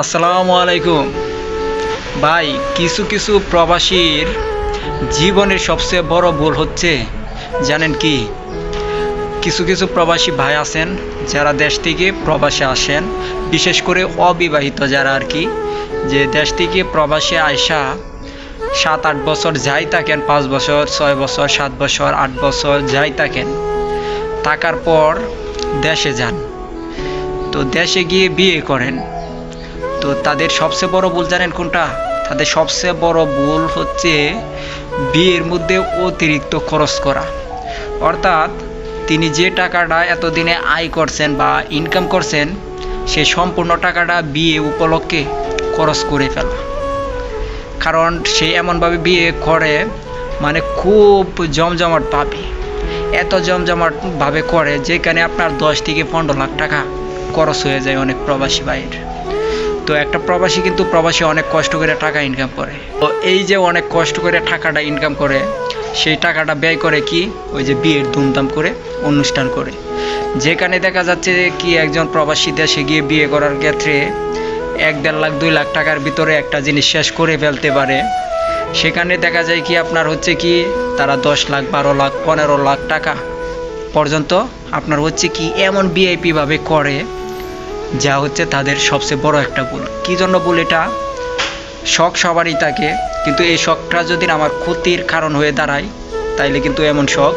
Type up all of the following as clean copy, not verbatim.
আসসালামু আলাইকুম ভাই। কিছু কিছু প্রবাসীর জীবনের সবচেয়ে বড় ভুল হচ্ছে জানেন কি? কিছু কিছু প্রবাসী ভাই আছেন যারা দেশ থেকে প্রবাসে আসেন, বিশেষ করে অবিবাহিত যারা আর কি, যে দেশ থেকে প্রবাসে আইসা 7-8 বছর যাই থাকেন, 5 বছর 6 বছর 7 বছর 8 বছর যাই থাকেন, থাকার পর দেশে যান। তো দেশে গিয়ে বিয়ে করেন। তো তাদের সবচেয়ে বড় ভুল জানেন কোনটা? তাদের সবচেয়ে বড় ভুল হচ্ছে বিয়ের মধ্যে অতিরিক্ত খরচ করা। অর্থাৎ তিনি যে টাকাটা এতদিনে আয় করছেন বা ইনকাম করছেন, সে সম্পূর্ণ টাকাটা বিয়ে উপলক্ষে খরচ করে ফেলা। কারণ সে এমনভাবে বিয়ে করে, মানে খুব জমজমাটভাবে, এত জমজমাটভাবে করে যেখানে আপনার 10 থেকে 15 লাখ টাকা খরচ হয়ে যায় অনেক প্রবাসী ভাইয়ের। তো একটা প্রবাসী কিন্তু অনেক কষ্ট করে টাকা ইনকাম করে। তো এই যে অনেক কষ্ট করে টাকাটা ইনকাম করে, সেই টাকাটা ব্যয় করে কি? ওই যে বিয়ের ধুমধাম করে অনুষ্ঠান করে। যেখানে দেখা যাচ্ছে কি একজন প্রবাসী দেশে গিয়ে বিয়ে করার ক্ষেত্রে 1-1.5 লাখ 2 লাখ টাকার ভিতরে একটা জিনিস শেষ করে ফেলতে পারে। সেখানে দেখা যায় কি আপনার হচ্ছে কি তারা 10 লাখ 12 লাখ 15 লাখ টাকা পর্যন্ত আপনার হচ্ছে কি এমন ভিআইপি ভাবে করে, যা হচ্ছে তাদের সবচেয়ে বড় একটা ভুল। কী জন্য ভুল? এটা শখ সবারই থাকে, কিন্তু এই শখটা যদি আমার ক্ষতির কারণ হয়ে দাঁড়ায়, তাইলে কিন্তু এমন শখ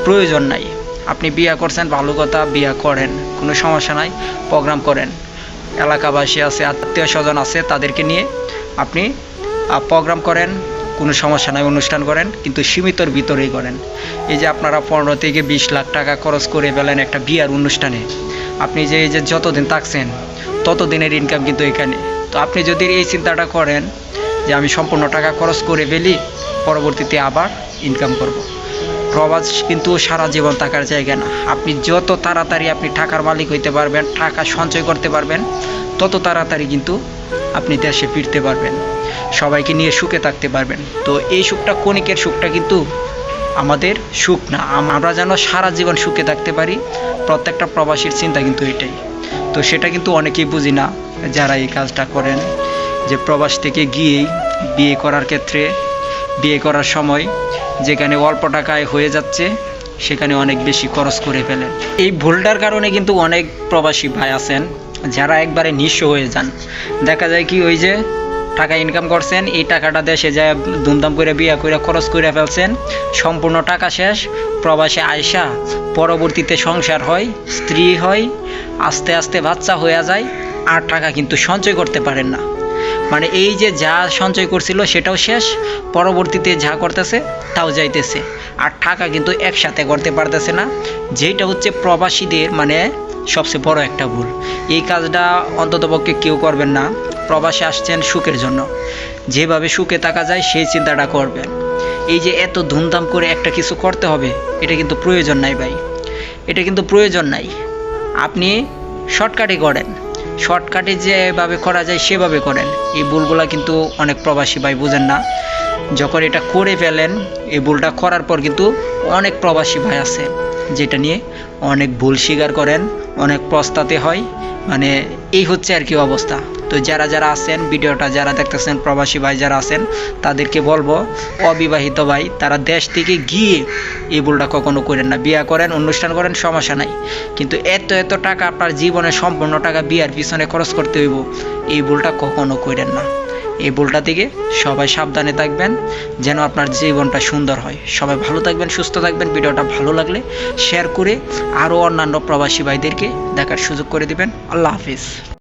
প্রয়োজন নাই। আপনি বিয়ে করছেন, ভালো কথা, বিয়ে করেন, কোনো সমস্যা নাই, প্রোগ্রাম করেন, এলাকাবাসী আছে, আত্মীয় স্বজন আছে, তাদেরকে নিয়ে আপনি প্রোগ্রাম করেন, কোনো সমস্যা নাই, অনুষ্ঠান করেন, কিন্তু সীমিতর ভিতরেই করেন। এই যে আপনারা 15 থেকে 20 লাখ টাকা খরচ করে ফেলেন একটা বিয়ার অনুষ্ঠানে, আপনি যে এই যে যতদিন থাকছেন ততদিনের ইনকাম কিন্তু এখানে। তো আপনি যদি এই চিন্তাটা করেন যে আমি সম্পূর্ণ টাকা খরচ করে ফেলি, পরবর্তীতে আবার ইনকাম করব। প্রবাস কিন্তু সারা জীবন থাকার জায়গা না। আপনি যত তাড়াতাড়ি আপনি টাকার মালিক হইতে পারবেন, টাকা সঞ্চয় করতে পারবেন, তত তাড়াতাড়ি কিন্তু আপনি দেশে ফিরতে পারবেন, সবাইকে নিয়ে সুখে থাকতে পারবেন। তো এই সুখটা, ক্ষণিকের সুখটা কিন্তু আমাদের সুখ না। আমরা যেন সারা জীবন সুখে থাকতে পারি, প্রত্যেকটা প্রবাসীর চিন্তা কিন্তু এটাই। তো সেটা কিন্তু অনেকেই বুঝি না যারা এই কাজটা করেন, যে প্রবাস থেকে গিয়েই বিয়ে করার ক্ষেত্রে, বিয়ে করার সময় যেখানে অল্প টাকায় হয়ে যাচ্ছে, সেখানে অনেক বেশি খরচ করে ফেলেন। এই ভুলটার কারণে কিন্তু অনেক প্রবাসী ভাই আছেন যারা একবারে নিঃস্ব হয়ে যান। দেখা যায় কি ওই যে টাকা ইনকাম করছেন, এই টাকাটা দেশে যায় ধুমধাম করে বিয়ে করে খরচ করে ফেলছেন, সম্পূর্ণ টাকা শেষ। প্রবাসে আইসা পরবর্তীতে সংসার হয়, স্ত্রী হয়, আস্তে আস্তে বাচ্চা হয়ে যায়, আর টাকা কিন্তু সঞ্চয় করতে পারেন না। মানে এই যে যা সঞ্চয় করছিল সেটাও শেষ, পরবর্তীতে যা করতেছে তাও যাইতেছে, আর টাকা কিন্তু একসাথে করতে পারতেছে না। যেটা হচ্ছে প্রবাসীদের মানে সবচেয়ে বড় একটা ভুল। এই কাজটা অন্ততপক্ষে কেউ করবেন না। প্রবাসে আসছেন সুখের জন্য, যেভাবে সুখে থাকা যায় সেই চিন্তাটা করবেন। এই যে এত ধুমধাম করে একটা কিছু করতে হবে, এটা কিন্তু প্রয়োজন নাই ভাই, এটা কিন্তু প্রয়োজন নাই। আপনি শর্টকাটে করেন, শর্টকাটে যেভাবে করা যায় সেভাবে করেন। এই ভুলগুলা কিন্তু অনেক প্রবাসী ভাই বুঝেন না। যখন এটা করে ফেলেন, এই ভুলটা করার পর কিন্তু অনেক প্রবাসী ভাই আছে যেটা নিয়ে অনেক ভুল স্বীকার করেন, অনেক পস্তাতে হয়। মানে এই হচ্ছে আর কি অবস্থা। তো যারা যারা আছেন, ভিডিওটা যারা দেখতেছেন, প্রবাসী ভাই যারা আছেন, তাদেরকে বলবো, অবিবাহিত ভাই তারা দেশ থেকে গিয়ে এই ভুলটা কখনো করেন না। বিয়ে করেন, অনুষ্ঠান করেন, সমস্যা নাই, কিন্তু এত টাকা আপনার জীবনে সম্পূর্ণ টাকা বিয়ার পিছনে খরচ করতে হইব, এই ভুলটা কখনো করেন না। এই ভুলটা থেকে সবাই সাবধানে থাকবেন, যেন আপনার জীবনটা সুন্দর হয়। সবাই ভালো থাকবেন, সুস্থ থাকবেন। ভিডিওটা ভালো লাগলে শেয়ার করে আরও অন্যান্য প্রবাসী ভাইদেরকে দেখার সুযোগ করে দিবেন। আল্লাহ হাফিজ।